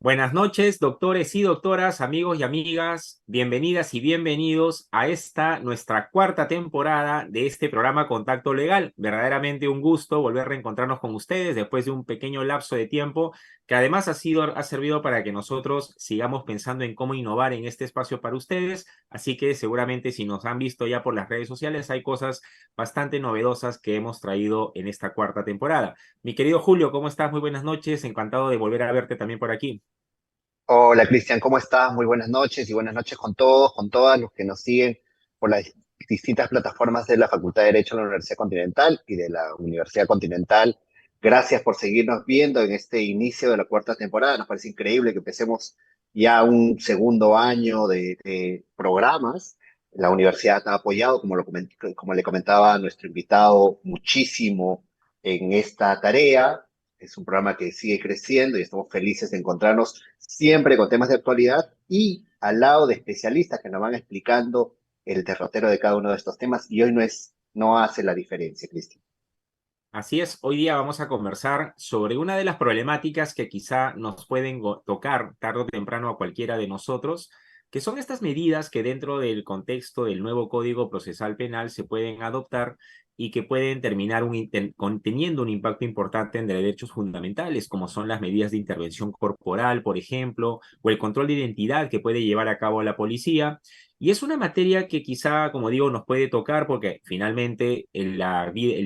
Buenas noches, doctores y doctoras, amigos y amigas, bienvenidas y bienvenidos a esta, nuestra cuarta temporada de este programa Contacto Legal. Verdaderamente un gusto volver a reencontrarnos con ustedes después de un pequeño lapso de tiempo que además ha servido para que nosotros sigamos pensando en cómo innovar en este espacio para ustedes. Así que seguramente si nos han visto ya por las redes sociales hay cosas bastante novedosas que hemos traído en esta cuarta temporada. Mi querido Julio, ¿cómo estás? Muy buenas noches, encantado de volver a verte también por aquí. Hola Cristian, ¿cómo estás? Muy buenas noches y buenas noches con todos, con todas los que nos siguen por las distintas plataformas de la Facultad de Derecho de la Universidad Continental y de la Universidad Continental. Gracias por seguirnos viendo en este inicio de la cuarta temporada. Nos parece increíble que empecemos ya un segundo año de programas. La universidad ha apoyado, como le comentaba a nuestro invitado, muchísimo en esta tarea. Es un programa que sigue creciendo y estamos felices de encontrarnos siempre con temas de actualidad y al lado de especialistas que nos van explicando el derrotero de cada uno de estos temas y hoy no hace la diferencia, Cristian. Así es, hoy día vamos a conversar sobre una de las problemáticas que quizá nos pueden tocar tarde o temprano a cualquiera de nosotros, que son estas medidas que dentro del contexto del nuevo Código Procesal Penal se pueden adoptar y que pueden terminar teniendo un impacto importante en derechos fundamentales, como son las medidas de intervención corporal, por ejemplo, o el control de identidad que puede llevar a cabo la policía. Y es una materia que quizá, como digo, nos puede tocar porque finalmente el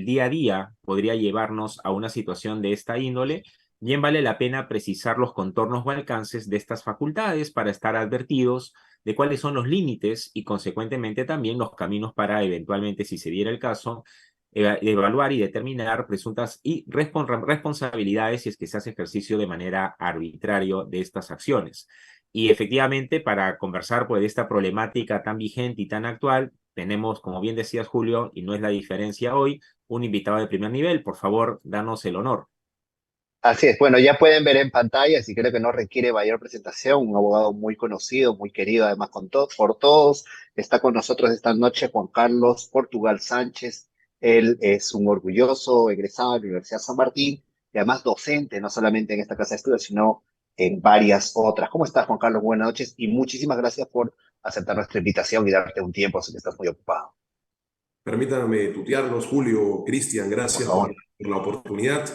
día a día podría llevarnos a una situación de esta índole. Bien vale la pena precisar los contornos o alcances de estas facultades para estar advertidos de cuáles son los límites y consecuentemente también los caminos para eventualmente, si se diera el caso, evaluar y determinar presuntas responsabilidades si es que se hace ejercicio de manera arbitraria de estas acciones. Y efectivamente, para conversar pues, de esta problemática tan vigente y tan actual, tenemos, como bien decías, Julio, y no es la diferencia hoy, un invitado de primer nivel. Por favor, danos el honor. Así es, bueno, ya pueden ver en pantalla, y creo que no requiere mayor presentación, un abogado muy conocido, muy querido además por todos. Está con nosotros esta noche Juan Carlos Portugal Sánchez. Él es un orgulloso egresado de la Universidad San Martín y además docente, no solamente en esta casa de estudios, sino en varias otras. ¿Cómo estás, Juan Carlos? Buenas noches y muchísimas gracias por aceptar nuestra invitación y darte un tiempo, sé que estás muy ocupado. Permítanme tutearlos, Julio, Cristian, Por gracias favor. por la oportunidad.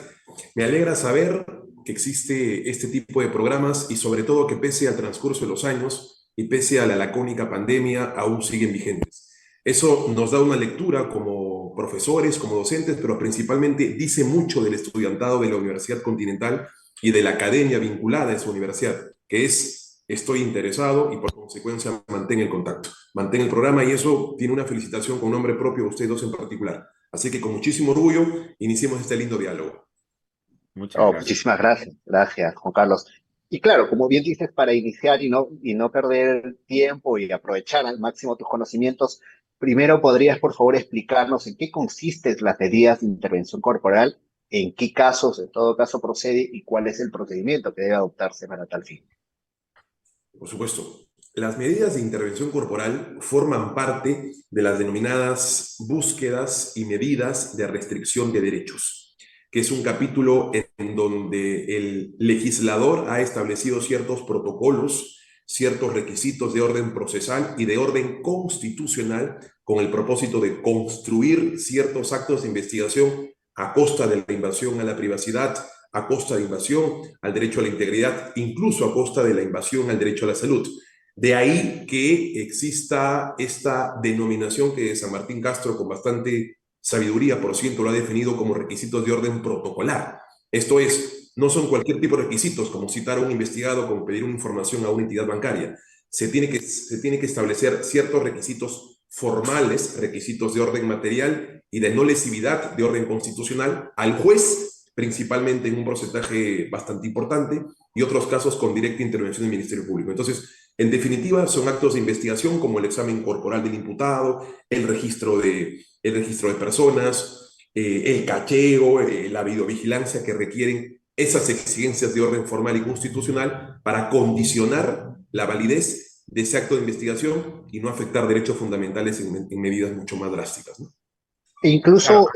Me alegra saber que existe este tipo de programas y sobre todo que pese al transcurso de los años y pese a la lacónica pandemia, aún siguen vigentes. Eso nos da una lectura como profesores, como docentes, pero principalmente dice mucho del estudiantado de la Universidad Continental y de la academia vinculada a esa universidad, que es estoy interesado y por consecuencia mantén el contacto, mantén el programa y eso tiene una felicitación con nombre propio a ustedes dos en particular. Así que con muchísimo orgullo iniciemos este lindo diálogo. Muchas Oh, gracias. muchísimas gracias, gracias, Juan Carlos. Y claro, como bien dices, para iniciar y no perder tiempo y aprovechar al máximo tus conocimientos, primero podrías, por favor, explicarnos en qué consisten las medidas de intervención corporal, en qué casos, en todo caso, procede y cuál es el procedimiento que debe adoptarse para tal fin. Por supuesto, las medidas de intervención corporal forman parte de las denominadas búsquedas y medidas de restricción de derechos, que es un capítulo en donde el legislador ha establecido ciertos protocolos, ciertos requisitos de orden procesal y de orden constitucional con el propósito de construir ciertos actos de investigación a costa de la invasión a la privacidad, a costa de invasión al derecho a la integridad, incluso a costa de la invasión al derecho a la salud. De ahí que exista esta denominación que San Martín Castro, con bastante sabiduría, por ciento, lo ha definido como requisitos de orden protocolar. Esto es, no son cualquier tipo de requisitos, como citar a un investigado, como pedir una información a una entidad bancaria. Se tiene que establecer ciertos requisitos formales, requisitos de orden material y de no lesividad de orden constitucional al juez, principalmente en un porcentaje bastante importante, y otros casos con directa intervención del Ministerio Público. Entonces, en definitiva, son actos de investigación como el examen corporal del imputado, el registro de personas, el cacheo, la videovigilancia que requieren esas exigencias de orden formal y constitucional para condicionar la validez de ese acto de investigación y no afectar derechos fundamentales en medidas mucho más drásticas, ¿no? E Claro, incluso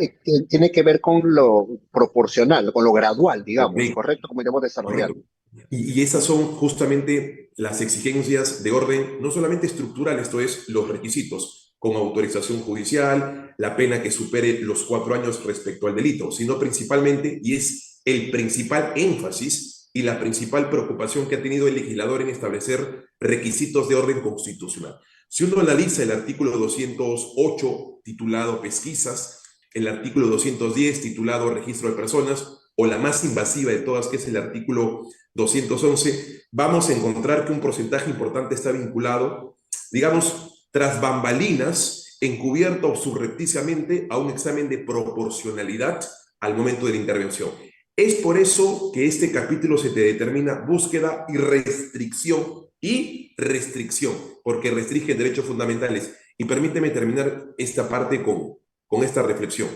tiene que ver con lo proporcional, con lo gradual, Ok, digamos, ¿correcto? Como iremos correcto. desarrollando. Y esas son justamente las exigencias de orden, no solamente estructural, esto es, los requisitos, con autorización judicial, la pena que supere los 4 años respecto al delito, sino principalmente, y es el principal énfasis y la principal preocupación que ha tenido el legislador en establecer requisitos de orden constitucional. Si uno analiza el artículo 208, titulado Pesquisas, el artículo 210, titulado Registro de Personas, o la más invasiva de todas, que es el artículo 211, vamos a encontrar que un porcentaje importante está vinculado, digamos, tras bambalinas, encubierto subrepticiamente a un examen de proporcionalidad al momento de la intervención. Es por eso que este capítulo se te determina búsqueda y restricción, porque restringe derechos fundamentales. Y permíteme terminar esta parte con esta reflexión.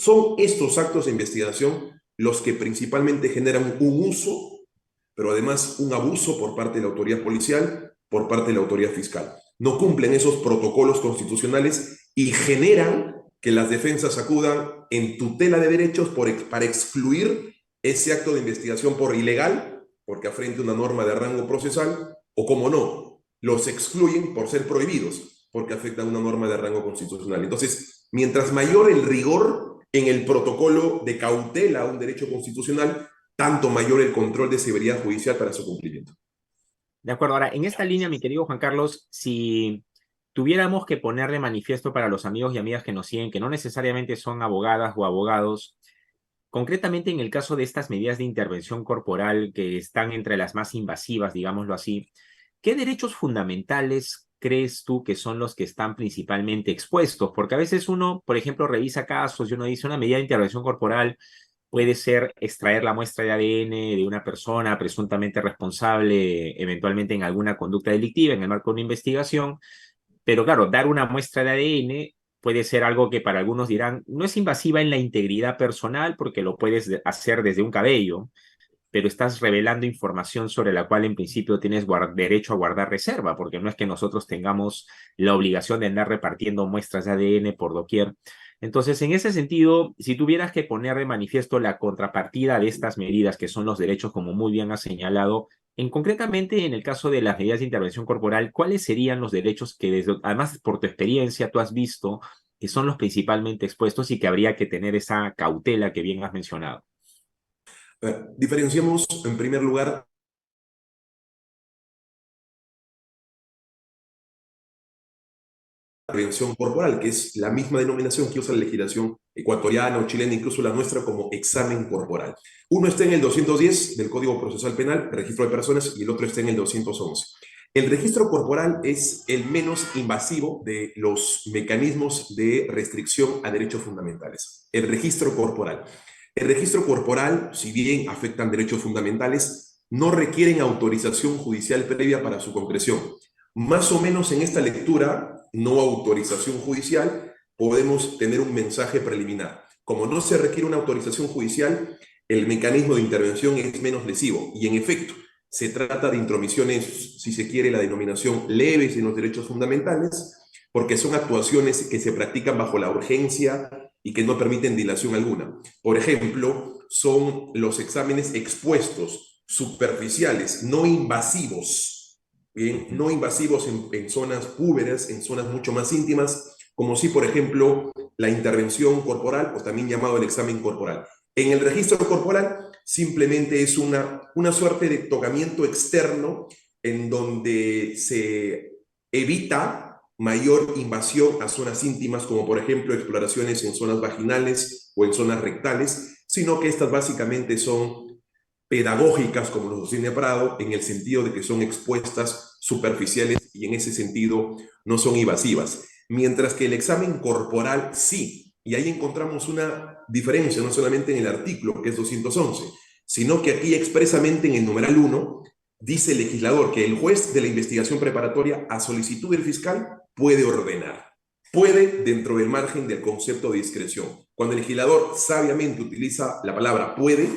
Son estos actos de investigación los que principalmente generan un uso, pero además un abuso por parte de la autoridad policial, por parte de la autoridad fiscal. No cumplen esos protocolos constitucionales y generan que las defensas acudan en tutela de derechos para excluir ese acto de investigación por ilegal, porque afrenta una norma de rango procesal, o como no, los excluyen por ser prohibidos, porque afectan una norma de rango constitucional. Entonces, mientras mayor el rigor en el protocolo de cautela a un derecho constitucional, tanto mayor el control de severidad judicial para su cumplimiento. De acuerdo. Ahora, en esta línea, mi querido Juan Carlos, si tuviéramos que poner de manifiesto para los amigos y amigas que nos siguen, que no necesariamente son abogadas o abogados, concretamente en el caso de estas medidas de intervención corporal que están entre las más invasivas, digámoslo así, ¿qué derechos fundamentales crees tú que son los que están principalmente expuestos? Porque a veces uno, por ejemplo, revisa casos y uno dice una medida de intervención corporal puede ser extraer la muestra de ADN de una persona presuntamente responsable, eventualmente en alguna conducta delictiva en el marco de una investigación, pero claro, dar una muestra de ADN puede ser algo que para algunos dirán, no es invasiva en la integridad personal porque lo puedes hacer desde un cabello, pero estás revelando información sobre la cual en principio tienes derecho a guardar reserva, porque no es que nosotros tengamos la obligación de andar repartiendo muestras de ADN por doquier. Entonces, en ese sentido, si tuvieras que poner de manifiesto la contrapartida de estas medidas, que son los derechos, como muy bien has señalado, concretamente en el caso de las medidas de intervención corporal, ¿cuáles serían los derechos que, además por tu experiencia, tú has visto que son los principalmente expuestos y que habría que tener esa cautela que bien has mencionado? Diferenciamos, en primer lugar, prevención corporal, que es la misma denominación que usa la legislación ecuatoriana o chilena, incluso la nuestra, como examen corporal. Uno está en el 210 del Código Procesal Penal, registro de personas, y el otro está en el 211. El registro corporal es el menos invasivo de los mecanismos de restricción a derechos fundamentales. El registro corporal. El registro corporal, si bien afectan derechos fundamentales, no requieren autorización judicial previa para su concreción. Más o menos en esta lectura, no autorización judicial, podemos tener un mensaje preliminar. Como no se requiere una autorización judicial, el mecanismo de intervención es menos lesivo. Y en efecto, se trata de intromisiones, si se quiere, la denominación leves en los derechos fundamentales, porque son actuaciones que se practican bajo la urgencia y que no permiten dilación alguna. Por ejemplo, son los exámenes expuestos, superficiales, no invasivos. Bien, no invasivos en zonas púberes, en zonas mucho más íntimas, como si, por ejemplo, la intervención corporal, o también llamado el examen corporal. En el registro corporal simplemente es una suerte de tocamiento externo en donde se evita mayor invasión a zonas íntimas, como por ejemplo exploraciones en zonas vaginales o en zonas rectales, sino que estas básicamente son pedagógicas, como nos sostiene Prado, en el sentido de que son expuestas, superficiales, y en ese sentido no son invasivas. Mientras que el examen corporal sí, y ahí encontramos una diferencia, no solamente en el artículo, que es 211, sino que aquí expresamente en el numeral 1, dice el legislador que el juez de la investigación preparatoria, a solicitud del fiscal, puede ordenar. Puede dentro del margen del concepto de discreción. Cuando el legislador sabiamente utiliza la palabra puede,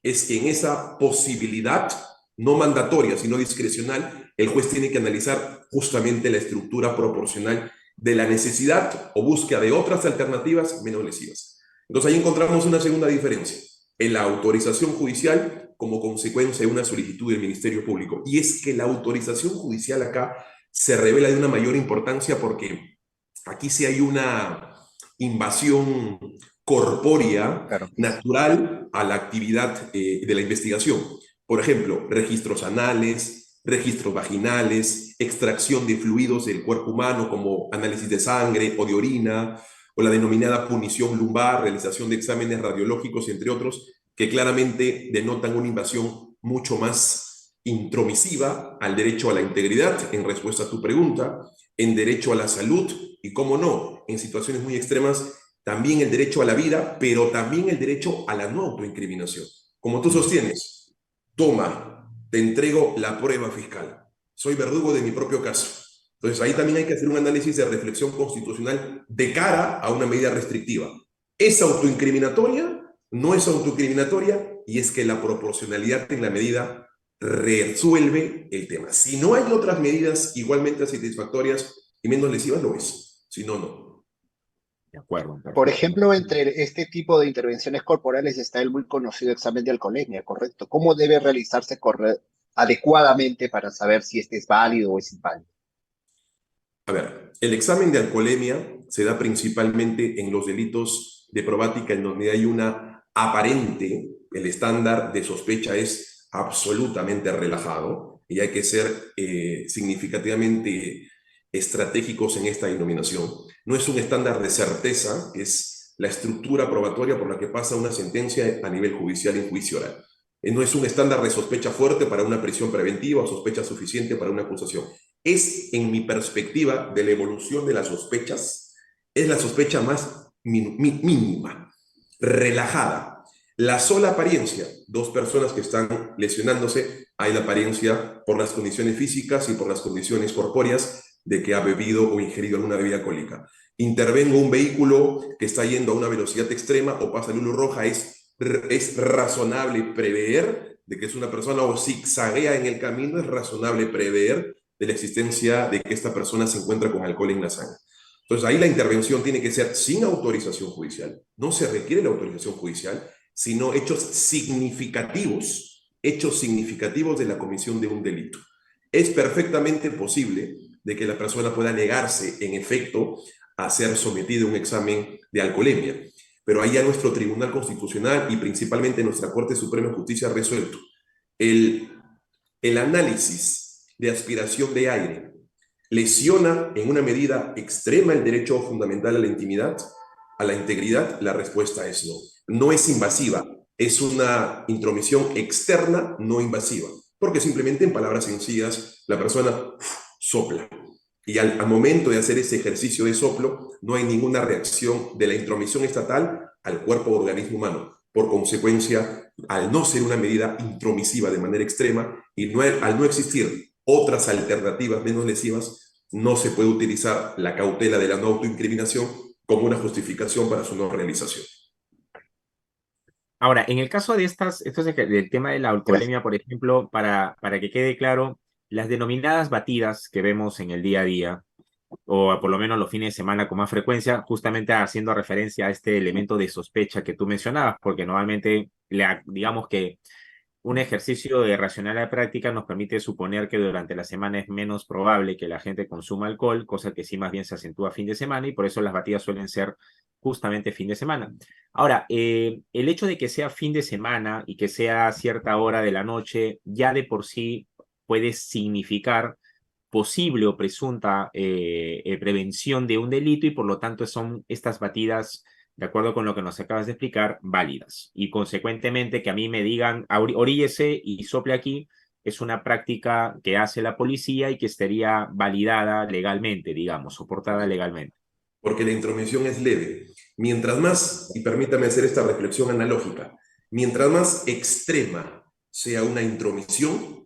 es que en esa posibilidad, no mandatoria, sino discrecional, el juez tiene que analizar justamente la estructura proporcional de la necesidad o búsqueda de otras alternativas menos lesivas. Entonces ahí encontramos una segunda diferencia. En la autorización judicial como consecuencia de una solicitud del Ministerio Público. Y es que la autorización judicial acá se revela de una mayor importancia porque aquí sí hay una invasión corpórea Claro, natural a la actividad de la investigación. Por ejemplo, registros anales, registros vaginales, extracción de fluidos del cuerpo humano como análisis de sangre o de orina, o la denominada punción lumbar, realización de exámenes radiológicos, entre otros, que claramente denotan una invasión mucho más intromisiva al derecho a la integridad, en respuesta a tu pregunta, en derecho a la salud y, cómo no, en situaciones muy extremas, también el derecho a la vida, pero también el derecho a la no autoincriminación. Como tú sostienes, toma, te entrego la prueba fiscal. Soy verdugo de mi propio caso. Entonces ahí también hay que hacer un análisis de reflexión constitucional de cara a una medida restrictiva. ¿Es autoincriminatoria? ¿No es autoincriminatoria? Y es que la proporcionalidad en la medida resuelve el tema. Si no hay otras medidas igualmente satisfactorias y menos lesivas, lo es. Si no, no. De acuerdo, por perfecto. ejemplo, entre este tipo de intervenciones corporales está el muy conocido examen de alcoholemia, ¿correcto? ¿Cómo debe realizarse adecuadamente para saber si este es válido o es inválido? A ver, el examen de alcoholemia se da principalmente en los delitos de probática en donde hay una aparente, el estándar de sospecha es absolutamente relajado y hay que ser significativamente estratégicos en esta denominación. No es un estándar de certeza, es la estructura probatoria por la que pasa una sentencia a nivel judicial en juicio oral. No es un estándar de sospecha fuerte para una prisión preventiva o sospecha suficiente para una acusación. Es, en mi perspectiva de la evolución de las sospechas, es la sospecha más mínima, relajada. La sola apariencia, dos personas que están lesionándose, hay la apariencia por las condiciones físicas y por las condiciones corpóreas de que ha bebido o ingerido alguna bebida alcohólica. Intervengo un vehículo que está yendo a una velocidad extrema o pasa luz roja, es razonable prever de que es una persona o zigzaguea en el camino, es razonable prever de la existencia de que esta persona se encuentra con alcohol en la sangre. Entonces ahí la intervención tiene que ser sin autorización judicial. No se requiere la autorización judicial, sino hechos significativos de la comisión de un delito. Es perfectamente posible de que la persona pueda negarse, en efecto, a ser sometida a un examen de alcoholemia. Pero ahí ya nuestro Tribunal Constitucional y principalmente nuestra Corte Suprema de Justicia ha resuelto. El análisis de aspiración de aire lesiona en una medida extrema el derecho fundamental a la intimidad, a la integridad. La respuesta es no. No es invasiva, es una intromisión externa no invasiva, porque simplemente, en palabras sencillas, la persona sopla. Y al momento de hacer ese ejercicio de soplo, no hay ninguna reacción de la intromisión estatal al cuerpo o organismo humano. Por consecuencia, al no ser una medida intromisiva de manera extrema y al no existir otras alternativas menos lesivas, no se puede utilizar la cautela de la no autoincriminación como una justificación para su no realización. Ahora, en el caso de del tema de la Gracias. alcoholemia, por ejemplo, para que quede claro, las denominadas batidas que vemos en el día a día, o por lo menos los fines de semana con más frecuencia, justamente haciendo referencia a este elemento de sospecha que tú mencionabas, porque normalmente, digamos que un ejercicio de racionalidad práctica nos permite suponer que durante la semana es menos probable que la gente consuma alcohol, cosa que sí más bien se acentúa fin de semana y por eso las batidas suelen ser justamente fin de semana. Ahora, el hecho de que sea fin de semana y que sea a cierta hora de la noche, ya de por sí puede significar posible o presunta prevención de un delito y por lo tanto son estas batidas, de acuerdo con lo que nos acabas de explicar, válidas. Y consecuentemente que a mí me digan, oríllese y sople aquí, es una práctica que hace la policía y que estaría validada legalmente, digamos, soportada legalmente. Porque la intromisión es leve. Mientras más, y permítame hacer esta reflexión analógica, mientras más extrema sea una intromisión,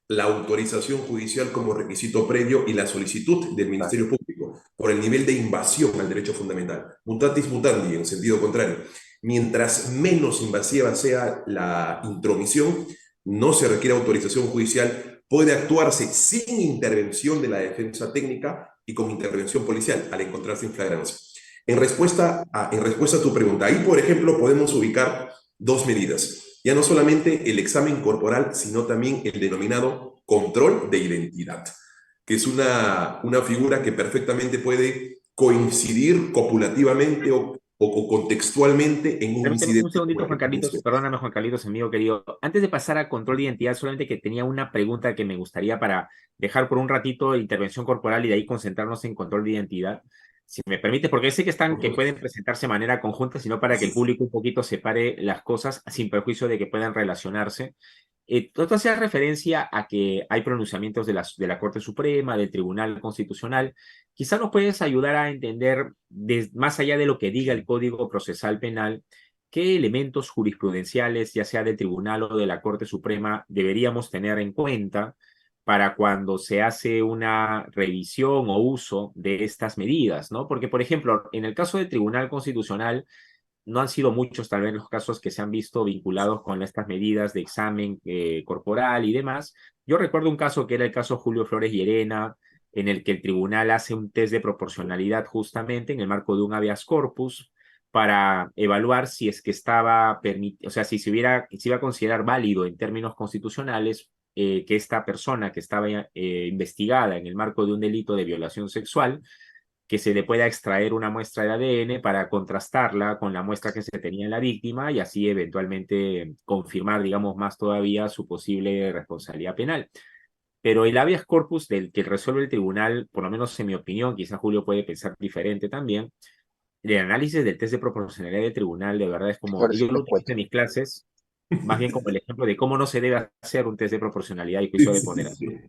la autorización judicial como requisito previo y la solicitud del Ministerio Público por el nivel de invasión al derecho fundamental. Mutatis mutandi, en sentido contrario. Mientras menos invasiva sea la intromisión, no se requiere autorización judicial, puede actuarse sin intervención de la defensa técnica y con intervención policial al encontrarse en flagrancia. En respuesta a tu pregunta, ahí, por ejemplo, podemos ubicar dos medidas. ya no solamente el examen corporal, sino también el denominado control de identidad, que es una figura que perfectamente puede coincidir copulativamente o contextualmente en un Permíteme un incidente como segundito, el que Juan tú Carlitos, mencionas. perdóname, Juan Carlitos, amigo querido. Antes de pasar a control de identidad, solamente que tenía una pregunta que me gustaría para dejar por un ratito intervención corporal y de ahí concentrarnos en control de identidad. Si me permite, porque sé que Por que supuesto. pueden presentarse de manera conjunta, sino para que el público un poquito separe las cosas sin perjuicio de que puedan relacionarse. Tú hacías referencia a que hay pronunciamientos de la Corte Suprema, del Tribunal Constitucional. Quizá nos puedes ayudar a entender, más allá de lo que diga el Código Procesal Penal, qué elementos jurisprudenciales, ya sea del Tribunal o de la Corte Suprema, deberíamos tener en cuenta para cuando se hace una revisión o uso de estas medidas, ¿no? Porque, por ejemplo, en el caso del Tribunal Constitucional, no han sido muchos tal vez los casos que se han visto vinculados con estas medidas de examen corporal y demás. Yo recuerdo un caso que era el caso Julio Flores Llerena, en el que el tribunal hace un test de proporcionalidad justamente en el marco de un habeas corpus para evaluar si es que estaba permitido, o sea, si se iba a considerar válido en términos constitucionales que esta persona que estaba investigada en el marco de un delito de violación sexual que se le pueda extraer una muestra de ADN para contrastarla con la muestra que se tenía en la víctima y así eventualmente confirmar, digamos, más todavía su posible responsabilidad penal. Pero el habeas corpus del que resuelve el tribunal, por lo menos en mi opinión, quizá Julio puede pensar diferente también, el análisis del test de proporcionalidad del tribunal de verdad es como, Ahora y sí yo lo te utilizo escucho. en mis clases, más bien como el ejemplo de cómo no se debe hacer un test de proporcionalidad y Sí, juicio de sí, sí. ponderación.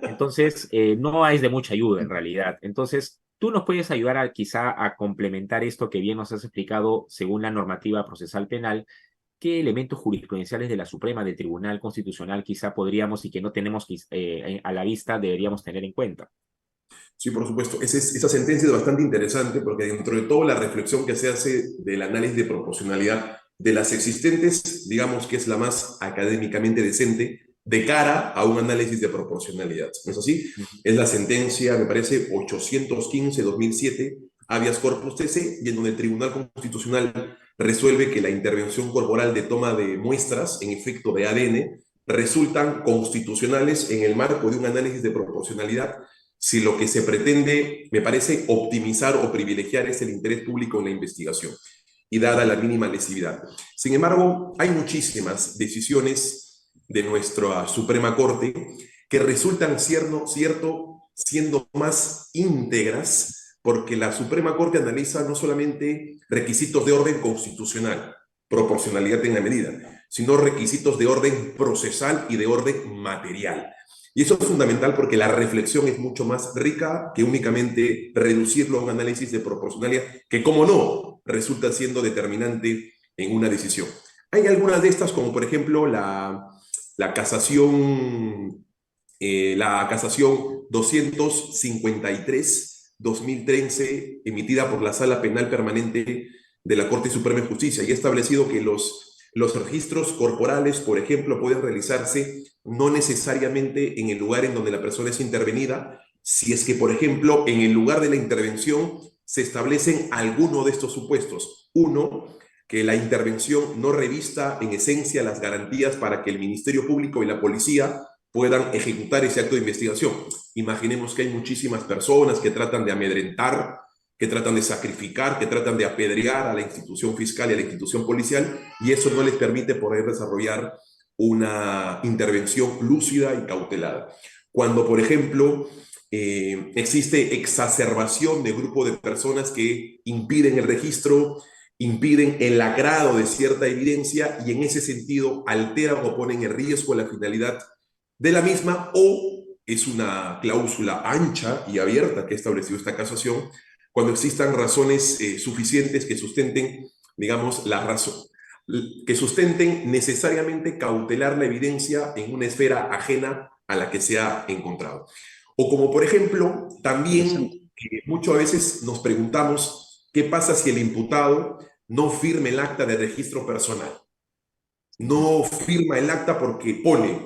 Entonces, no es de mucha ayuda en realidad. Entonces, tú nos puedes ayudar a quizá a complementar esto que bien nos has explicado según la normativa procesal penal, qué elementos jurisprudenciales de la Suprema, del Tribunal Constitucional quizá podríamos y que no tenemos a la vista deberíamos tener en cuenta. Sí, por supuesto. Esa sentencia es bastante interesante porque dentro de toda la reflexión que se hace del análisis de proporcionalidad de las existentes, digamos que es la más académicamente decente de cara a un análisis de proporcionalidad. ¿No es así? Es la sentencia, me parece, 815-2007, habeas corpus TC, y en donde el Tribunal Constitucional resuelve que la intervención corporal de toma de muestras, en efecto de ADN, resultan constitucionales en el marco de un análisis de proporcionalidad si lo que se pretende, me parece, optimizar o privilegiar es el interés público en la investigación y dada la mínima lesividad. Sin embargo, hay muchísimas decisiones de nuestra Suprema Corte que resultan siendo más íntegras porque la Suprema Corte analiza no solamente requisitos de orden constitucional, proporcionalidad en la medida, sino requisitos de orden procesal y de orden material. Y eso es fundamental porque la reflexión es mucho más rica que únicamente reducirlo a un análisis de proporcionalidad, que como no, resulta siendo determinante en una decisión. Hay algunas de estas, como por ejemplo la casación, la casación 253-2013, emitida por la Sala Penal Permanente de la Corte Suprema de Justicia, y ha establecido que los registros corporales, por ejemplo, pueden realizarse no necesariamente en el lugar en donde la persona es intervenida, si es que, por ejemplo, en el lugar de la intervención se establecen alguno de estos supuestos. Uno, que la intervención no revista en esencia las garantías para que el Ministerio Público y la policía puedan ejecutar ese acto de investigación. Imaginemos que hay muchísimas personas que tratan de amedrentar, que tratan de sacrificar, que tratan de apedrear a la institución fiscal y a la institución policial, y eso no les permite poder desarrollar una intervención lúcida y cautelada. Cuando, por ejemplo, existe exacerbación de grupo de personas que impiden el registro, impiden el agrado de cierta evidencia y en ese sentido alteran o ponen en riesgo la finalidad de la misma, o es una cláusula ancha y abierta que ha establecido esta casación, cuando existan razones suficientes que sustenten, digamos, la razón, que sustenten necesariamente cautelar la evidencia en una esfera ajena a la que se ha encontrado. O como por ejemplo, Interesante. también muchas veces nos preguntamos qué pasa si el imputado no firma el acta de registro personal. No firma el acta porque pone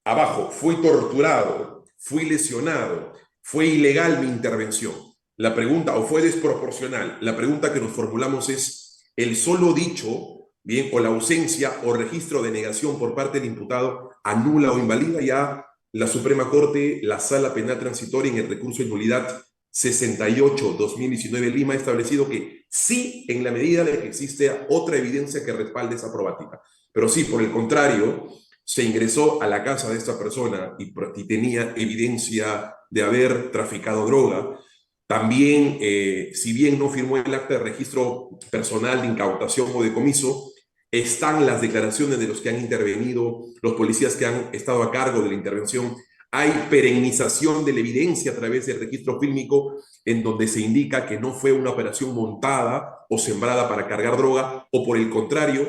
abajo, fui torturado, fui lesionado, fue ilegal mi intervención. La pregunta, o fue desproporcional, la pregunta que nos formulamos es, ¿el solo dicho bien, o la ausencia o registro de negación por parte del imputado anula o invalida, ya la Suprema Corte, la Sala Penal Transitoria, en el recurso de nulidad 68-2019 Lima, ha establecido que sí, en la medida de que existe otra evidencia que respalde esa probativa. Pero sí, por el contrario, se ingresó a la casa de esta persona y tenía evidencia de haber traficado droga. También, si bien no firmó el acta de registro personal de incautación o decomiso, están las declaraciones de los que han intervenido, los policías que han estado a cargo de la intervención. Hay perennización de la evidencia a través del registro fílmico, en donde se indica que no fue una operación montada o sembrada para cargar droga, o por el contrario,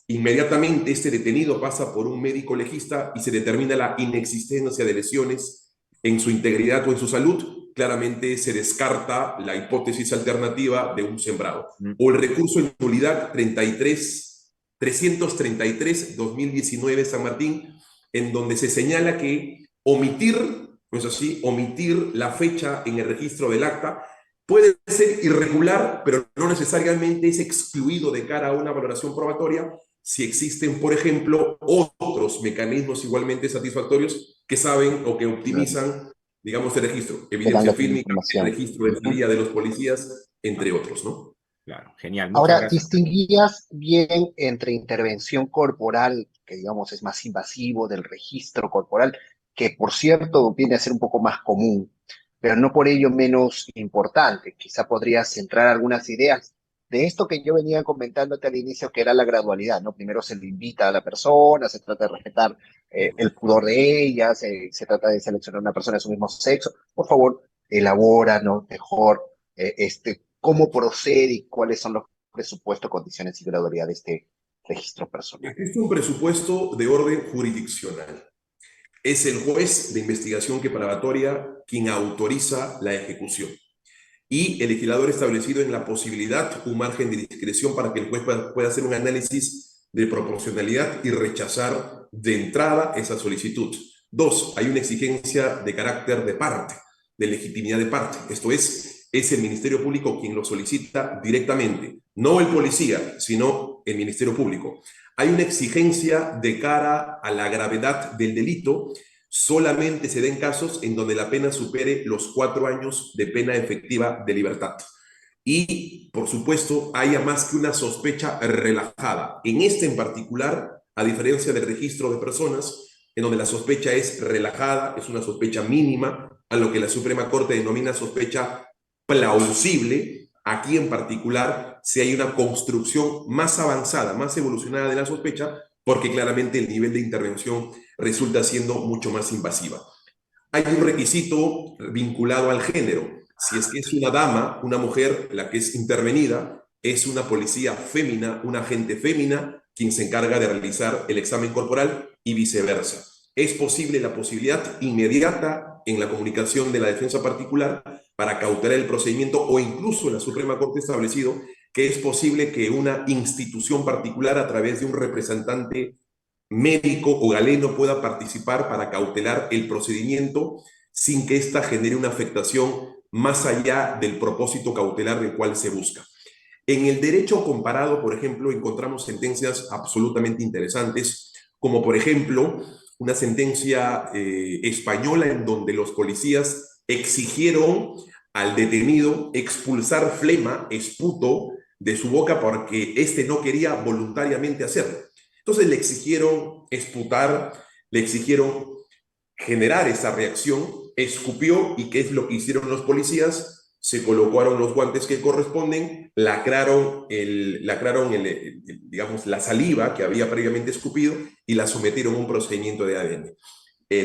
inmediatamente este detenido pasa por un médico legista y se determina la inexistencia de lesiones en su integridad o en su salud. Claramente se descarta la hipótesis alternativa de un sembrado. O el recurso en nulidad 333-2019 San Martín, en donde se señala que omitir, no es así, omitir la fecha en el registro del acta puede ser irregular, pero no necesariamente es excluido de cara a una valoración probatoria si existen, por ejemplo, otros mecanismos igualmente satisfactorios que saben o que optimizan, digamos, el registro. Evidencia fílmica, el registro de salida de los policías, entre otros, ¿no? Claro, genial. Muchas Ahora, gracias. ¿distinguías bien entre intervención corporal, que digamos es más invasivo, del registro corporal, que por cierto viene a ser un poco más común, pero no por ello menos importante? Quizá podrías centrar algunas ideas de esto que yo venía comentándote al inicio, que era la gradualidad, ¿no? Primero se le invita a la persona, se trata de respetar el pudor de ella, se trata de seleccionar una persona de su mismo sexo. Por favor, elabora, ¿no? Mejor cómo procede y cuáles son los presupuesto, condiciones y gradualidad de este registro personal. Es un presupuesto de orden jurisdiccional. Es el juez de investigación preparatoria quien autoriza la ejecución. Y el legislador ha establecido en la posibilidad un margen de discreción para que el juez pueda hacer un análisis de proporcionalidad y rechazar de entrada esa solicitud. Dos, hay una exigencia de carácter de parte, de legitimidad de parte. Esto es el Ministerio Público quien lo solicita directamente, no el policía, sino el Ministerio Público. Hay una exigencia de cara a la gravedad del delito. Solamente se den casos en donde la pena supere los 4 años de pena efectiva de libertad. Y, por supuesto, haya más que una sospecha relajada. En este en particular, a diferencia del registro de personas, en donde la sospecha es relajada, es una sospecha mínima, a lo que la Suprema Corte denomina sospecha plausible, aquí en particular, si hay una construcción más avanzada, más evolucionada de la sospecha, porque claramente el nivel de intervención resulta siendo mucho más invasiva. Hay un requisito vinculado al género. Si es que es una dama, una mujer, la que es intervenida, es una policía fémina, una agente fémina, quien se encarga de realizar el examen corporal y viceversa. Es posible la posibilidad inmediata en la comunicación de la defensa particular para cautelar el procedimiento, o incluso la Suprema Corte ha establecido que es posible que una institución particular, a través de un representante médico o galeno, pueda participar para cautelar el procedimiento sin que ésta genere una afectación más allá del propósito cautelar del cual se busca. En el derecho comparado, por ejemplo, encontramos sentencias absolutamente interesantes, como por ejemplo una sentencia española en donde los policías exigieron al detenido expulsar flema, esputo, de su boca porque éste no quería voluntariamente hacerlo. Entonces le exigieron esputar, le exigieron generar esa reacción, escupió, y ¿qué es lo que hicieron los policías? Se colocaron los guantes que corresponden, lacraron digamos, la saliva que había previamente escupido y la sometieron a un procedimiento de ADN.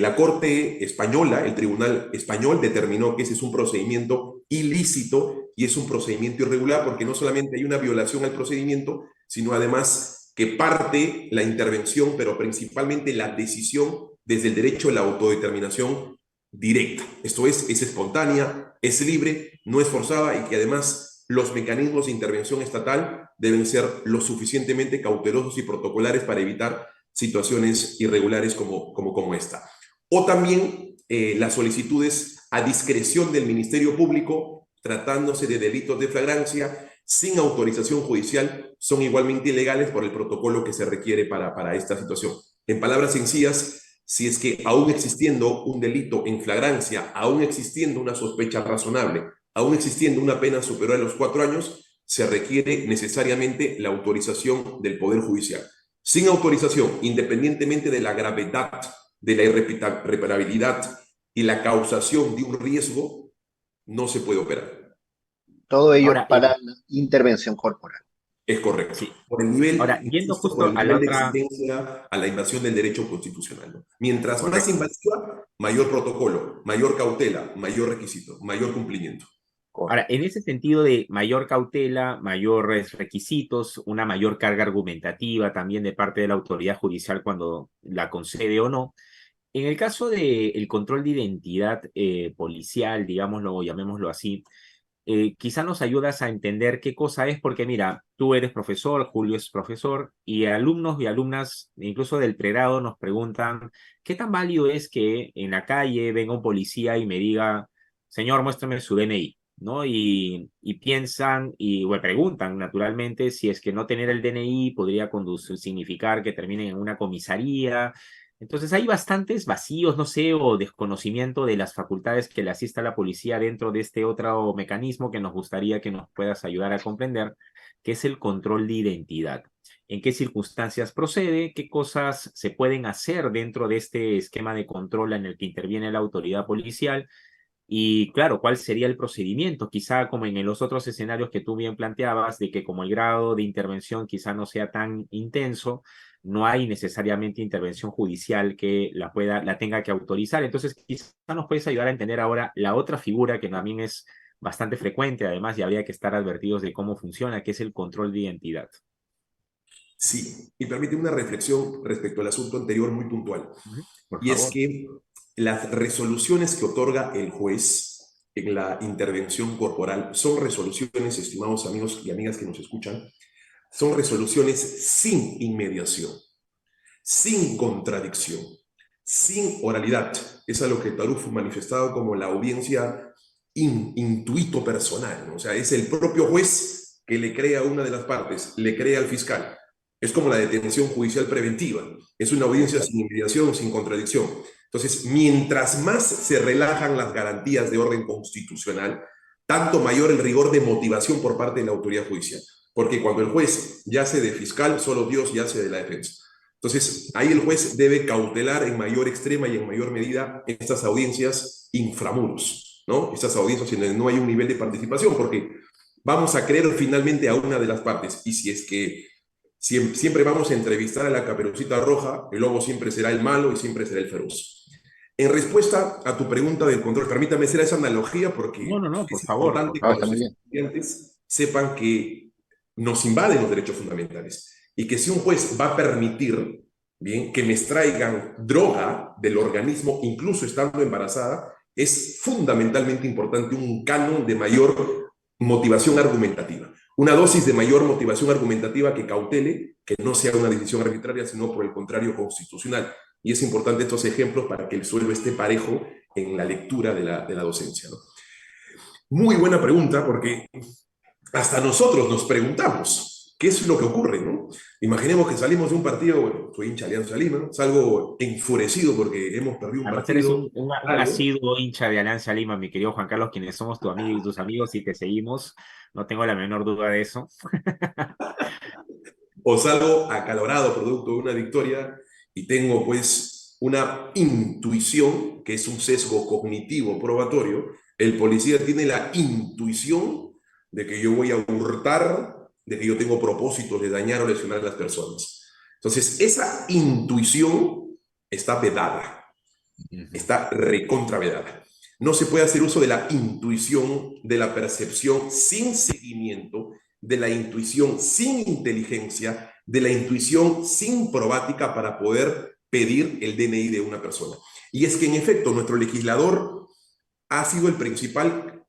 La Corte Española, el Tribunal Español, determinó que ese es un procedimiento ilícito y es un procedimiento irregular, porque no solamente hay una violación al procedimiento, sino además que parte la intervención, pero principalmente la decisión, desde el derecho a la autodeterminación directa. Esto es espontánea, es libre, no es forzada, y que además los mecanismos de intervención estatal deben ser lo suficientemente cautelosos y protocolares para evitar situaciones irregulares como esta. O también las solicitudes a discreción del Ministerio Público, tratándose de delitos de flagrancia, sin autorización judicial, son igualmente ilegales por el protocolo que se requiere para esta situación. En palabras sencillas, si es que aún existiendo un delito en flagrancia, aún existiendo una sospecha razonable, aún existiendo una pena superior a los 4 años, se requiere necesariamente la autorización del Poder Judicial. Sin autorización, independientemente de la gravedad, de la irreparabilidad y la causación de un riesgo, no se puede operar. Todo ello Ahora, para la intervención corporal. Es correcto. sí. Por el nivel, Ahora, yendo insisto, por justo el a la nivel de otra, exigencia a la invasión del derecho constitucional, ¿no? Mientras más correcto. invasiva, mayor protocolo, mayor cautela, mayor requisito, mayor cumplimiento. Ahora, en ese sentido de mayor cautela, mayores requisitos, una mayor carga argumentativa también de parte de la autoridad judicial cuando la concede o no, en el caso del control de identidad policial, digámoslo, o llamémoslo así, quizá nos ayudas a entender qué cosa es, porque mira, tú eres profesor, Julio es profesor, y alumnos y alumnas, incluso del pregrado, nos preguntan, ¿qué tan válido es que en la calle venga un policía y me diga, señor, muéstrame su DNI? ¿No? Y piensan o preguntan naturalmente si es que no tener el DNI podría conducir, significar que terminen en una comisaría. Entonces hay bastantes vacíos, no sé, o desconocimiento de las facultades que le asista a la policía dentro de este otro mecanismo que nos gustaría que nos puedas ayudar a comprender, que es el control de identidad. ¿En qué circunstancias procede? ¿Qué cosas se pueden hacer dentro de este esquema de control en el que interviene la autoridad policial? Y claro, ¿cuál sería el procedimiento? Quizá como en los otros escenarios que tú bien planteabas, de que como el grado de intervención quizá no sea tan intenso, no hay necesariamente intervención judicial que la tenga que autorizar. Entonces, quizá nos puedes ayudar a entender ahora la otra figura que también es bastante frecuente, además, y habría que estar advertidos de cómo funciona, que es el control de identidad. Sí, y permite una reflexión respecto al asunto anterior muy puntual. Ujú. Por Y es favor. que las resoluciones que otorga el juez en la intervención corporal son resoluciones, estimados amigos y amigas que nos escuchan, son resoluciones sin inmediación, sin contradicción, sin oralidad. Es a lo que Tarufo manifestado como la audiencia intuito personal, ¿no? O sea, es el propio juez que le crea a una de las partes, le crea al fiscal. Es como la detención judicial preventiva. Es una audiencia sin inmediación, sin contradicción. Entonces, mientras más se relajan las garantías de orden constitucional, tanto mayor el rigor de motivación por parte de la autoridad judicial. Porque cuando el juez yace de fiscal, solo Dios yace de la defensa. Entonces, ahí el juez debe cautelar en mayor extrema y en mayor medida estas audiencias inframuros, ¿no? Estas audiencias en donde no hay un nivel de participación, porque vamos a creer finalmente a una de las partes. Y si es que siempre vamos a entrevistar a la Caperucita Roja, el lobo siempre será el malo y siempre será el feroz. En respuesta a tu pregunta del control, permítame hacer esa analogía No, porque no, no, por es favor, por importante Ah, que está los muy bien. estudiantes sepan que nos invaden los derechos fundamentales y que si un juez va a permitir, bien, que me extraigan droga del organismo, incluso estando embarazada, es fundamentalmente importante un canon de mayor motivación argumentativa, una dosis de mayor motivación argumentativa que cautele, que no sea una decisión arbitraria, sino por el contrario constitucional. Y es importante estos ejemplos para que el suelo esté parejo en la lectura de la docencia, ¿no? Muy buena pregunta, porque hasta nosotros nos preguntamos qué es lo que ocurre, ¿no? Imaginemos que salimos de un partido, bueno, soy hincha de Alianza Lima, salgo enfurecido porque hemos perdido un Además, eres partido, un algo, asiduo hincha de Alianza Lima, mi querido Juan Carlos, quienes somos tu amigo y tus amigos y te seguimos. No tengo la menor duda de eso. o salgo acalorado producto de una victoria y tengo pues una intuición, que es un sesgo cognitivo probatorio, el policía tiene la intuición de que yo voy a hurtar, de que yo tengo propósitos de dañar o lesionar a las personas. Entonces, esa intuición está vedada, Ujú. está recontravedada. No se puede hacer uso de la intuición, de la percepción sin seguimiento, de la intuición sin inteligencia, de la intuición sin probática para poder pedir el DNI de una persona. Y es que en efecto nuestro legislador ha sido el principal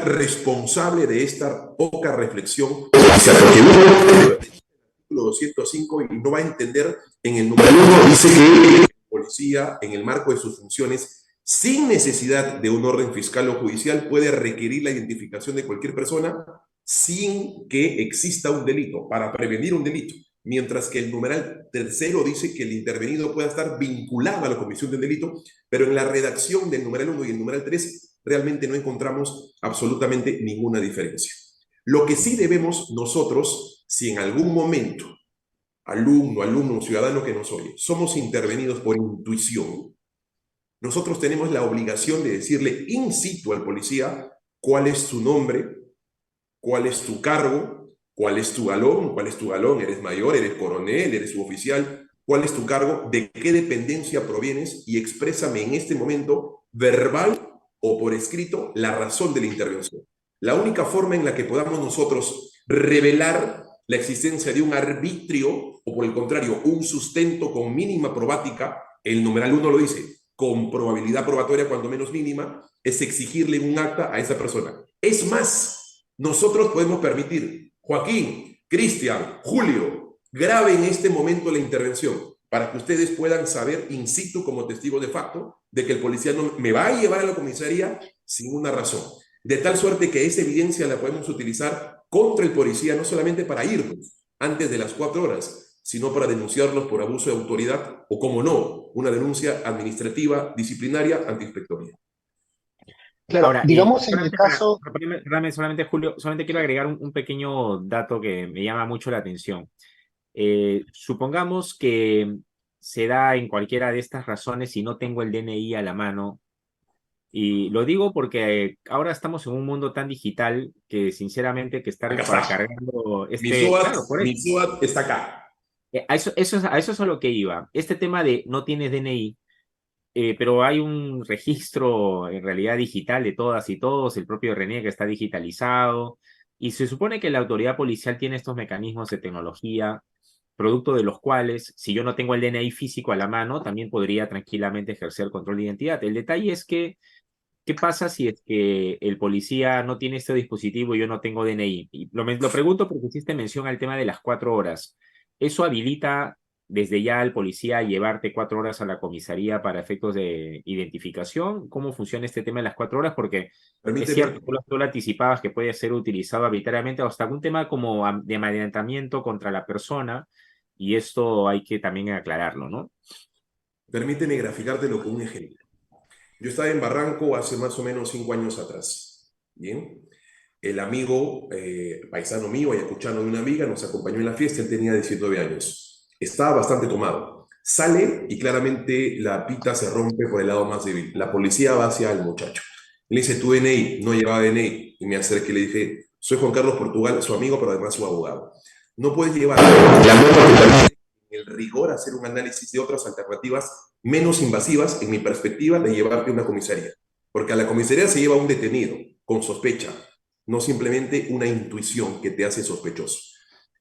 responsable de esta poca reflexión hacia lo que uno 205 y no va a entender en el número 1 dice que el policía en el marco de sus funciones sin necesidad de un orden fiscal o judicial puede requerir la identificación de cualquier persona sin que exista un delito, para prevenir un delito. Mientras que el numeral tercero dice que el intervenido pueda estar vinculado a la comisión del delito, pero en la redacción del numeral 1 y el numeral 3 realmente no encontramos absolutamente ninguna diferencia. Lo que sí debemos nosotros, si en algún momento, alumno, ciudadano que nos oye, somos intervenidos por intuición, nosotros tenemos la obligación de decirle in situ al policía cuál es su nombre, cuál es tu cargo, cuál es tu galón, eres mayor, eres coronel, eres suboficial, cuál es tu cargo, de qué dependencia provienes y exprésame en este momento, verbal o por escrito, la razón de la intervención. La única forma en la que podamos nosotros revelar la existencia de un arbitrio o por el contrario, un sustento con mínima probática, el numeral 1 lo dice, con probabilidad probatoria cuando menos mínima, es exigirle un acta a esa persona. Es más, nosotros podemos permitir, Joaquín, Cristian, Julio, grabe en este momento la intervención para que ustedes puedan saber in situ como testigo de facto de que el policía no me va a llevar a la comisaría sin una razón. De tal suerte que esa evidencia la podemos utilizar contra el policía no solamente para irnos antes de las 4 horas, sino para denunciarlos por abuso de autoridad o, como no, una denuncia administrativa, disciplinaria, ante inspectoría. Claro, Ahora, digamos en el solamente caso, perdóname, solamente, Julio, solamente quiero agregar un pequeño dato que me llama mucho la atención. Supongamos que se da en cualquiera de estas razones y no tengo el DNI a la mano. Y lo digo porque ahora estamos en un mundo tan digital que sinceramente que estar Acá está. cargando Mi claro, por eso. SOAT está acá. A eso es a lo que iba. Este tema de no tienes DNI, pero hay un registro en realidad digital de todas y todos, el propio RENIE que está digitalizado, y se supone que la autoridad policial tiene estos mecanismos de tecnología, producto de los cuales, si yo no tengo el DNI físico a la mano, también podría tranquilamente ejercer control de identidad. El detalle es que, ¿qué pasa si es que el policía no tiene este dispositivo y yo no tengo DNI? Y lo pregunto porque hiciste mención al tema de las 4 horas. ¿Eso habilita desde ya al policía a llevarte 4 horas a la comisaría para efectos de identificación? ¿Cómo funciona este tema de las 4 horas? Porque es Permíteme, cierto, tú lo anticipabas que puede ser utilizado arbitrariamente o hasta algún tema como de amedrentamiento contra la persona, y esto hay que también aclararlo, ¿no? permíteme graficártelo con un ejemplo. Yo estaba en Barranco hace más o menos 5 años atrás. Bien. El amigo, paisano mío, ayacuchano de una amiga, nos acompañó en la fiesta. Él tenía 19 años. Estaba bastante tomado. Sale y claramente la pita se rompe por el lado más débil. La policía va hacia el muchacho. Le dice, tu DNI. No llevaba DNI. Y me acerqué y le dije, soy Juan Carlos Portugal, su amigo, pero además su abogado. No puedes llevar la norma el rigor a hacer un análisis de otras alternativas menos invasivas, en mi perspectiva, de llevarte a una comisaría. Porque a la comisaría se lleva un detenido con sospecha, no simplemente una intuición que te hace sospechoso.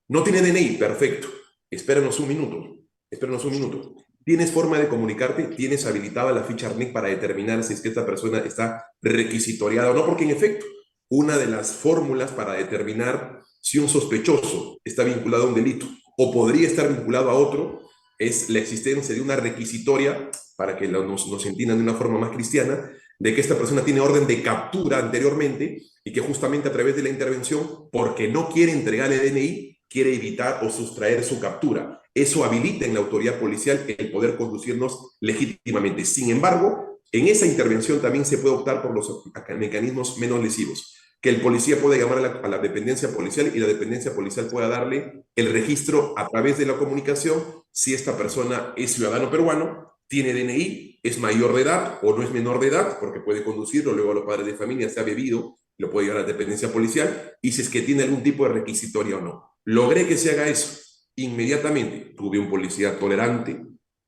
No tiene DNI, perfecto. Espéranos un minuto. ¿Tienes forma de comunicarte? ¿Tienes habilitada la ficha RNIC para determinar si es que esta persona está requisitoriada o no? Porque en efecto, una de las fórmulas para determinar si un sospechoso está vinculado a un delito o podría estar vinculado a otro es la existencia de una requisitoria, para que nos entiendan de una forma más cristiana, de que esta persona tiene orden de captura anteriormente y que justamente a través de la intervención, porque no quiere entregar el DNI, quiere evitar o sustraer su captura. Eso habilita en la autoridad policial el poder conducirnos legítimamente. Sin embargo, en esa intervención también se puede optar por los mecanismos menos lesivos, que el policía puede llamar a la dependencia policial y la dependencia policial pueda darle el registro a través de la comunicación si esta persona es ciudadano peruano, tiene DNI, es mayor de edad o no es menor de edad, porque puede conducirlo, luego a los padres de familia se ha bebido, lo puede llevar a la dependencia policial, y si es que tiene algún tipo de requisitoria o no. Logré que se haga eso. Inmediatamente tuve un policía tolerante,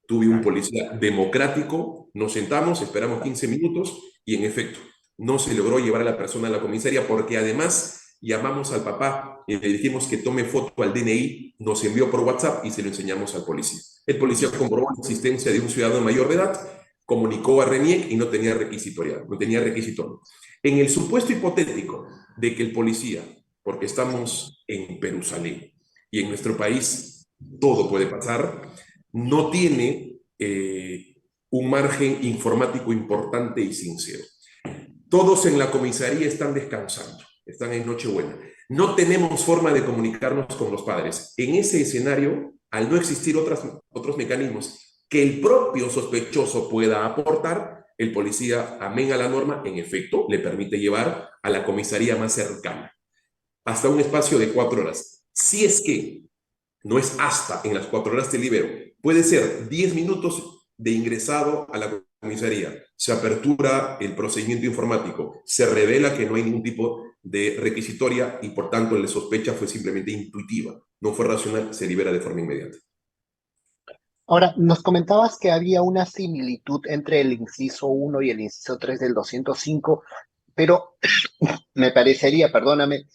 tuve un policía democrático, nos sentamos, esperamos 15 minutos y en efecto, no se logró llevar a la persona a la comisaría porque además llamamos al papá y le dijimos que tome foto al DNI, nos envió por WhatsApp y se lo enseñamos al policía. El policía comprobó la existencia de un ciudadano mayor de edad, comunicó a RENIEC y no tenía requisitorio. En el supuesto hipotético de que el policía, porque estamos en Perusalén y en nuestro país todo puede pasar, no tiene un margen informático importante y sincero. Todos en la comisaría están descansando, están en Nochebuena. No tenemos forma de comunicarnos con los padres. En ese escenario, al no existir otros mecanismos que el propio sospechoso pueda aportar, el policía, amén a la norma, en efecto, le permite llevar a la comisaría más cercana, hasta un espacio de 4 horas. Si es que no es hasta en las 4 horas te libero, puede ser 10 minutos de ingresado a la comisaría, se apertura el procedimiento informático, se revela que no hay ningún tipo de requisitoria y por tanto la sospecha fue simplemente intuitiva, no fue racional, se libera de forma inmediata. Ahora, nos comentabas que había una similitud entre el inciso 1 y el inciso 3 del 205, pero me parecería, perdóname,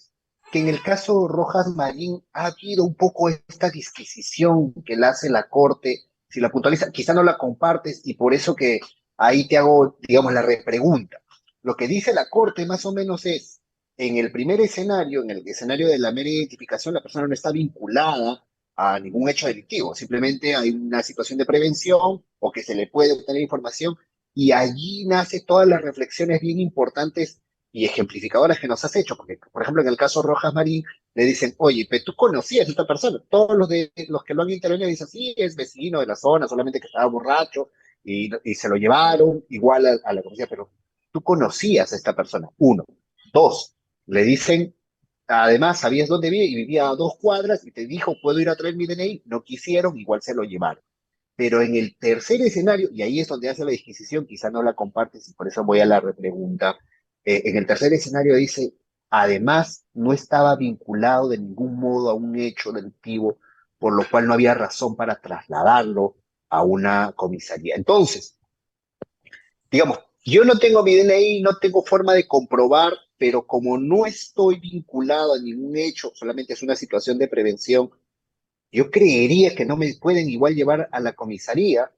que en el caso Rojas Marín ha habido un poco esta disquisición que la hace la Corte, si la puntualiza, quizá no la compartes y por eso que ahí te hago, digamos, la repregunta. Lo que dice la Corte más o menos es, en el primer escenario, en el escenario de la mera identificación, la persona no está vinculada a ningún hecho delictivo, simplemente hay una situación de prevención o que se le puede obtener información y allí nace todas las reflexiones bien importantes y ejemplificadoras que nos has hecho, porque por ejemplo en el caso Rojas Marín le dicen, oye, pero tú conocías a esta persona, todos los que lo han intervenido dicen, sí, es vecino de la zona, solamente que estaba borracho y se lo llevaron igual a la policía, pero tú conocías a esta persona, uno. Dos, le dicen, además sabías dónde vive y vivía a 2 cuadras y te dijo, puedo ir a traer mi DNI, no quisieron, igual se lo llevaron. Pero en el tercer escenario, y ahí es donde hace la disquisición, quizá no la compartes y por eso voy a la repregunta, en el tercer escenario dice, además no estaba vinculado de ningún modo a un hecho delictivo, por lo cual no había razón para trasladarlo a una comisaría. Entonces, digamos, yo no tengo mi DNI, no tengo forma de comprobar, pero como no estoy vinculado a ningún hecho, solamente es una situación de prevención, yo creería que no me pueden igual llevar a la comisaría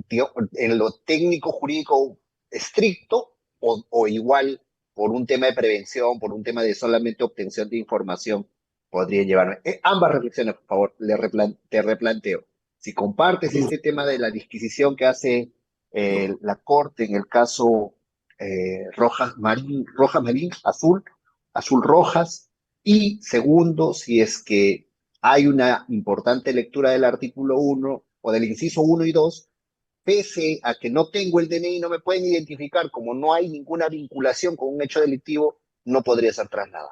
en lo técnico jurídico estricto o igual por un tema de prevención, por un tema de solamente obtención de información, podría llevarme. Ambas reflexiones, por favor, te replanteo. Si compartes este tema de la disquisición que hace la Corte en el caso Rojas Marín, Azul Rojas, y segundo, si es que hay una importante lectura del artículo 1 o del inciso 1 y 2 pese a que no tengo el DNI, no me pueden identificar, como no hay ninguna vinculación con un hecho delictivo, no podría ser trasladado.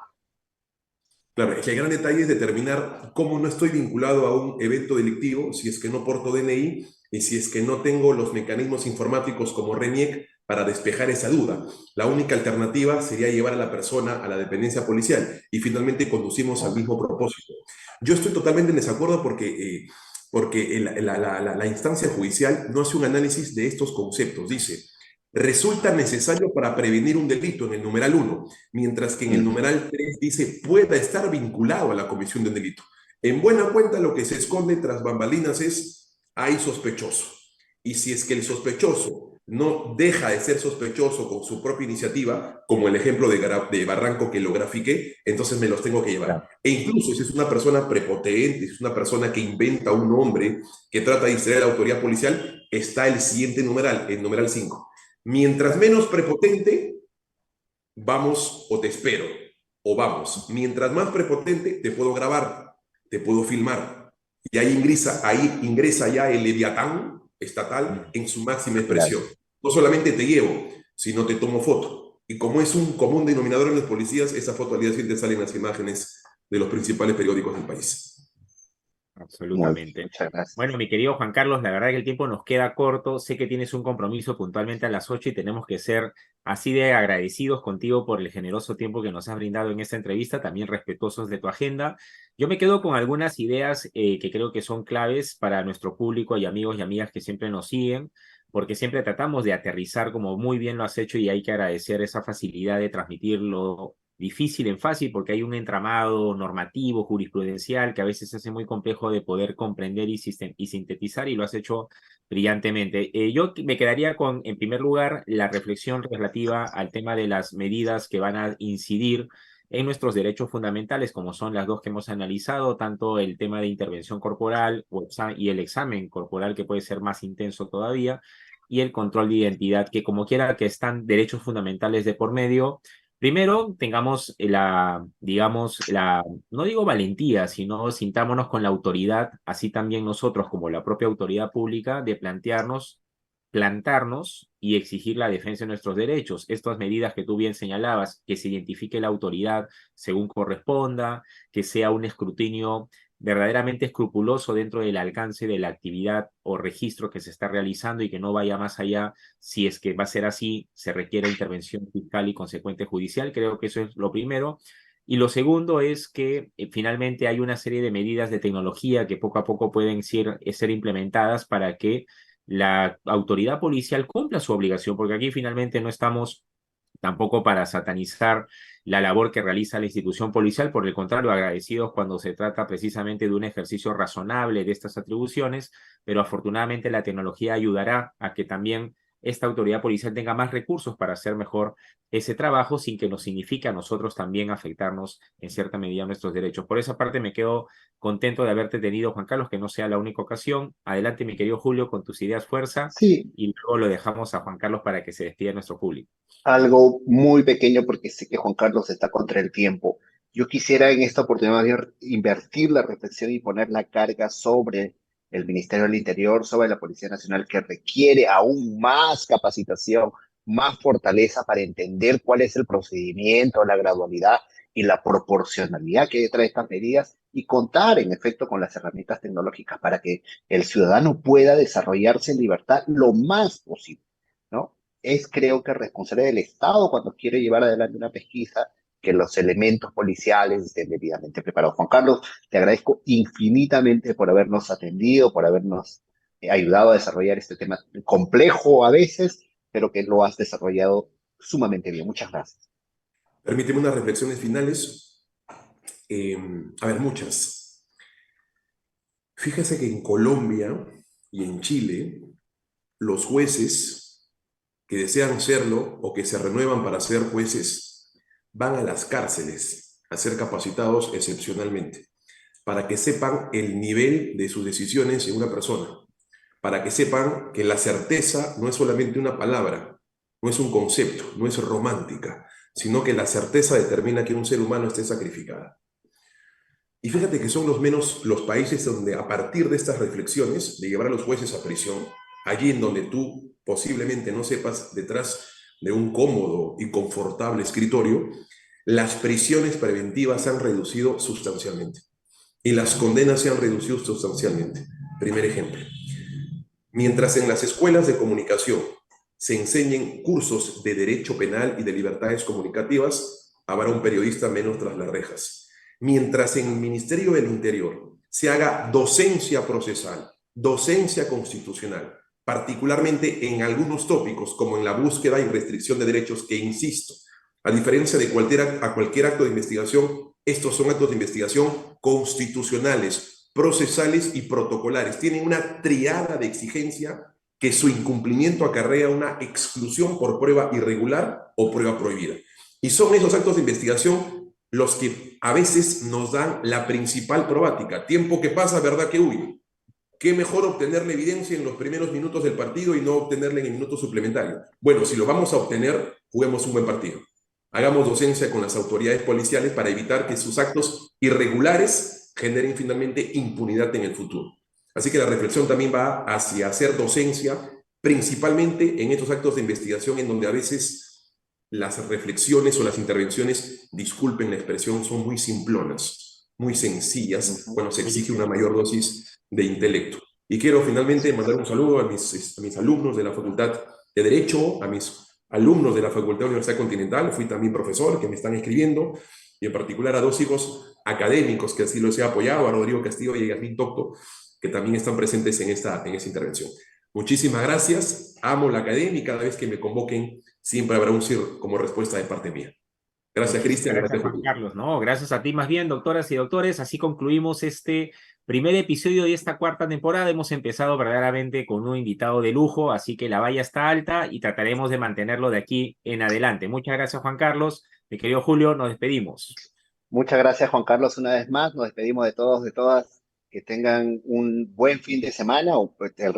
Claro, es que el gran detalle es determinar cómo no estoy vinculado a un evento delictivo, si es que no porto DNI y si es que no tengo los mecanismos informáticos como RENIEC para despejar esa duda. La única alternativa sería llevar a la persona a la dependencia policial y finalmente conducimos al mismo propósito. Yo estoy totalmente en desacuerdo porque la instancia judicial no hace un análisis de estos conceptos. Dice, resulta necesario para prevenir un delito en el numeral 1, mientras que en el numeral 3 dice pueda estar vinculado a la comisión de un delito. En buena cuenta lo que se esconde tras bambalinas es hay sospechoso. Y si es que el sospechoso no deja de ser sospechoso con su propia iniciativa, como el ejemplo de Barranco que lo grafiqué, entonces me los tengo que llevar. Claro. E incluso si es una persona prepotente, si es una persona que inventa un nombre, que trata de distraer a la autoridad policial, está el siguiente numeral, el numeral 5. Mientras menos prepotente, vamos o te espero, o vamos. Mientras más prepotente, te puedo grabar, te puedo filmar. Y ahí ingresa ya el leviatán estatal en su máxima expresión. No solamente te llevo, sino te tomo foto. Y como es un común denominador en los policías, esa foto al día siguiente sale en las imágenes de los principales periódicos del país. Absolutamente. Muchas gracias. Bueno, mi querido Juan Carlos, la verdad que el tiempo nos queda corto. Sé que tienes un compromiso puntualmente a las 8 y tenemos que ser así de agradecidos contigo por el generoso tiempo que nos has brindado en esta entrevista, también respetuosos de tu agenda. Yo me quedo con algunas ideas que creo que son claves para nuestro público y amigos y amigas que siempre nos siguen, porque siempre tratamos de aterrizar como muy bien lo has hecho y hay que agradecer esa facilidad de transmitirlo difícil en fácil porque hay un entramado normativo, jurisprudencial, que a veces se hace muy complejo de poder comprender y sintetizar y lo has hecho brillantemente. Yo me quedaría con, en primer lugar, la reflexión relativa al tema de las medidas que van a incidir en nuestros derechos fundamentales, como son las dos que hemos analizado, tanto el tema de intervención corporal y el examen corporal, que puede ser más intenso todavía, y el control de identidad, que como quiera que están derechos fundamentales de por medio, primero tengamos no digo valentía, sino sintámonos con la autoridad, así también nosotros como la propia autoridad pública, de plantarnos y exigir la defensa de nuestros derechos. Estas medidas que tú bien señalabas, que se identifique la autoridad según corresponda, que sea un escrutinio verdaderamente escrupuloso dentro del alcance de la actividad o registro que se está realizando y que no vaya más allá. Si es que va a ser así, se requiere intervención fiscal y consecuente judicial. Creo que eso es lo primero. Y lo segundo es que finalmente hay una serie de medidas de tecnología que poco a poco pueden ser implementadas para que la autoridad policial cumpla su obligación, porque aquí finalmente no estamos tampoco para satanizar la labor que realiza la institución policial, por el contrario, agradecidos cuando se trata precisamente de un ejercicio razonable de estas atribuciones, pero afortunadamente la tecnología ayudará a que también esta autoridad policial tenga más recursos para hacer mejor ese trabajo sin que nos signifique a nosotros también afectarnos en cierta medida nuestros derechos. Por esa parte me quedo contento de haberte tenido, Juan Carlos, que no sea la única ocasión. Adelante, mi querido Julio, con tus ideas fuerza Sí, y luego lo dejamos a Juan Carlos para que se despida de nuestro público. algo muy pequeño porque sé que Juan Carlos está contra el tiempo. Yo quisiera en esta oportunidad invertir la reflexión y poner la carga sobre el Ministerio del Interior, sobre la Policía Nacional, que requiere aún más capacitación, más fortaleza para entender cuál es el procedimiento, la gradualidad y la proporcionalidad que hay detrás de estas medidas y contar en efecto con las herramientas tecnológicas para que el ciudadano pueda desarrollarse en libertad lo más posible, ¿no? Es creo que responsabilidad del Estado cuando quiere llevar adelante una pesquisa que los elementos policiales estén debidamente preparados. Juan Carlos, te agradezco infinitamente por habernos atendido, por habernos ayudado a desarrollar este tema complejo a veces, pero que lo has desarrollado sumamente bien. Muchas gracias. Permíteme unas reflexiones finales. A ver, muchas. Fíjese que en Colombia y en Chile, los jueces que desean serlo o que se renuevan para ser jueces van a las cárceles a ser capacitados excepcionalmente, para que sepan el nivel de sus decisiones en una persona, para que sepan que la certeza no es solamente una palabra, no es un concepto, no es romántica, sino que la certeza determina que un ser humano esté sacrificado. Y fíjate que son los menos los países donde a partir de estas reflexiones de llevar a los jueces a prisión, allí en donde tú posiblemente no sepas detrás de un cómodo y confortable escritorio, las prisiones preventivas se han reducido sustancialmente y las condenas se han reducido sustancialmente. Primer ejemplo. Mientras en las escuelas de comunicación se enseñen cursos de derecho penal y de libertades comunicativas, habrá un periodista menos tras las rejas. Mientras en el Ministerio del Interior se haga docencia procesal, docencia constitucional, particularmente en algunos tópicos como en la búsqueda y restricción de derechos, que insisto, a diferencia de cualquier acto de investigación, estos son actos de investigación constitucionales, procesales y protocolares. Tienen una triada de exigencia que su incumplimiento acarrea una exclusión por prueba irregular o prueba prohibida. Y son esos actos de investigación los que a veces nos dan la principal probática. Tiempo que pasa, verdad que huye. ¿Qué mejor obtener la evidencia en los primeros minutos del partido y no obtenerla en el minuto suplementario? Bueno, si lo vamos a obtener, juguemos un buen partido. Hagamos docencia con las autoridades policiales para evitar que sus actos irregulares generen finalmente impunidad en el futuro. Así que la reflexión también va hacia hacer docencia, principalmente en estos actos de investigación en donde a veces las reflexiones o las intervenciones, disculpen la expresión, son muy simplonas, muy sencillas, cuando se exige una mayor dosis de intelecto. Y quiero finalmente mandar un saludo a mis alumnos de la Facultad de Derecho, a mis alumnos de la Facultad de Universidad Continental, fui también profesor, que me están escribiendo, y en particular a dos hijos académicos que así los he apoyado, a Rodrigo Castillo y a Yasmín Tocto, que también están presentes en esta intervención. Muchísimas gracias, amo la academia y cada vez que me convoquen siempre habrá un sí como respuesta de parte mía. Gracias, Cristian. Gracias, Gracias, Juan Julio. Carlos. No, gracias a ti más bien, doctoras y doctores. Así concluimos este primer episodio de esta cuarta temporada. Hemos empezado verdaderamente con un invitado de lujo, así que la valla está alta y trataremos de mantenerlo de aquí en adelante. Muchas gracias, Juan Carlos. Mi querido Julio, nos despedimos. Muchas gracias, Juan Carlos, una vez más. Nos despedimos de todos, de todas. Que tengan un buen fin de semana o el